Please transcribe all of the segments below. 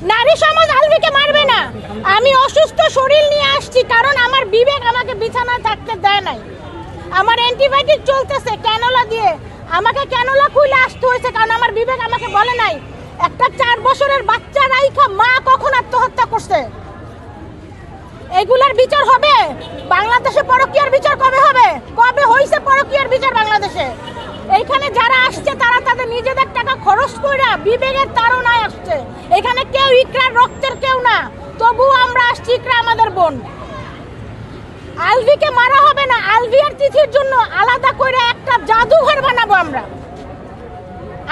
নারী সমাজ আলভিকে মারবে না। আমি অসুস্থ শরীর নিয়ে আসছি কারণ আমার বিবেক আমাকে বিছানায় থাকতে দেয় নাই। আমার অ্যান্টিবায়োটিক চলতেছে ক্যানোলা দিয়ে, আমাকে ক্যানোলা খুলে আসতে হয়েছে কারণ আমার বিবেক আমাকে বলে নাই একটা 4 বছরের বাচ্চা রাইখা মা কখন আত্মহত্যা করছে। এগুলার বিচার হবে বাংলাদেশে? পরকীয়ার বিচার কবে হবে? কবে হইছে পরকীয়ার বিচার বাংলাদেশে? এইখানে যারা আসছে তারা তাদের নিজেদের টাকা খরচ করে বিবেকের তাড়নায় আসছে। এখানে কেউ ইকরার রক্তের কেউ না, তবুও আমরা আসছি। ইকরা আমাদের বোন। আলভিকে মারা হবে না। আলভি আর তিথির জন্য আলাদা করে একটা জাদুঘর বানাবো আমরা।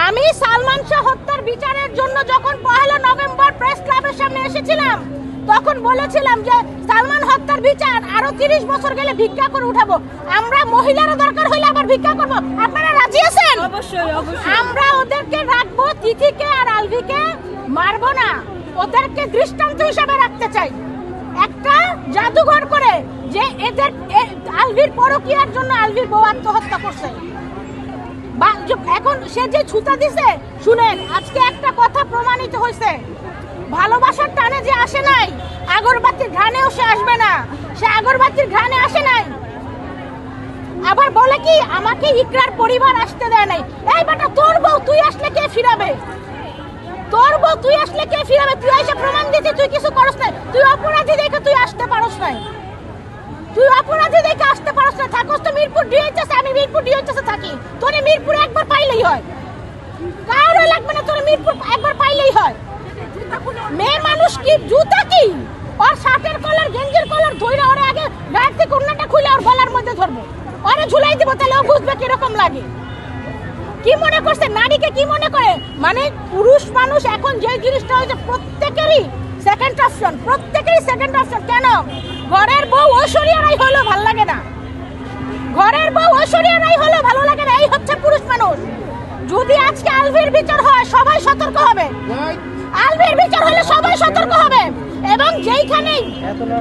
আমি সালমান শাহ হত্যার বিচারের জন্য যখন 1 নভেম্বর প্রেস ক্লাবের সামনে এসেছিলাম তখন বলেছিলাম যে সালমান হত্যার বিচার আরো 30 বছর গেলে ভিক্ষা করে উঠাবো। আমরা মহিলারা দরকার হইলে আবার ভিক্ষা করব। আপনারা রাজি আছেন? অবশ্যই অবশ্যই। আমরা ওদেরকে রাখবো, তিথিকে আর আলভিকে মারবো না। ওদেরকে দৃষ্টান্ত হিসেবে রাখতে চাই, একটা জাদুঘর করে যে এদের আলভির পরকীয়ার জন্য আলভির বউ আত্মহত্যা করছে। এখন সে যে ছুতা দিছে, শুনেন আজকে একটা কথা প্রমাণিত হয়েছে, ভালোবাসার টানে যে আসে নাই আগরবাতির ঘ্রাণেও সে আসবে না। সে আগরবাতির ঘ্রাণে আসে নাই, আবার বলে কি আমাকে ইকরার পরিবার আসতে দেয় নাই। এই বেটা, তোর বউ তুই আসলে কে ফিরাবে? তোর বউ তুই আসলে কে ফিরাবে? তুই এসে প্রমাণ দিতে তুই কিছু করস নাই। তুই অপরাধী দেখে তুই আসতে পারস নাই। তুই অপরাধী দেখে আসতে পারস না। থাকস তো মিরপুর ডিএইচএস, আমি মিরপুর ডিএইচএস থাকি। তোরে মিরপুরে একবার পাইলেই হয়, কারো লাগবে না। তোরে মিরপুর একবার পাইলেই হয়। মেয়ে মানুষ কি জুতা কি? ওর শার্টের কলার গেঞ্জির কলার ধইরা ওরে আগে গায়ের থেকে উন্নাটা খুলে ওর গলার মধ্যে ধরবো, ওরে ঝুলাই দিব, তাহলে ও বুঝবে কিরকম লাগে। কি মনে করছে নারীকে? কি মনে করে মানে পুরুষ মানুষ এখন যে জিনিসটা হয়েছে প্রত্যেকেরই সেকেন্ড অপশন, প্রত্যেকেরই সেকেন্ড অপশন। কেন? ঘরের বউ ঐশ্বরিয়া রাই হলো ভালো লাগে না, ঘরের বউ ঐশ্বরিয়া রাই হলো ভালো লাগে না। এই হচ্ছে পুরুষ মানুষ। যদি আজকে আলভির বিচার হয় সবাই সতর্ক হবে, আলভির বিচার হলে সবাই সতর্ক হবে। এবং যেইখানেই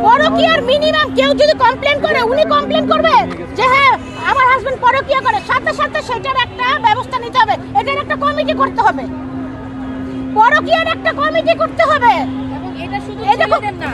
পরকীয়ার মিনিমাম কেউ যদি কমপ্লেন করে, উনি কমপ্লেন করবে যে হ্যাঁ আমার হাজবেন্ড পরকীয়া করে, সাথে সাথে সেটার একটা ব্যবস্থা নিতে হবে। এটার একটা কমিটি করতে হবে, পরকীয়ার একটা কমিটি করতে হবে। এবং এটা শুধু এটা ছেলেদের না,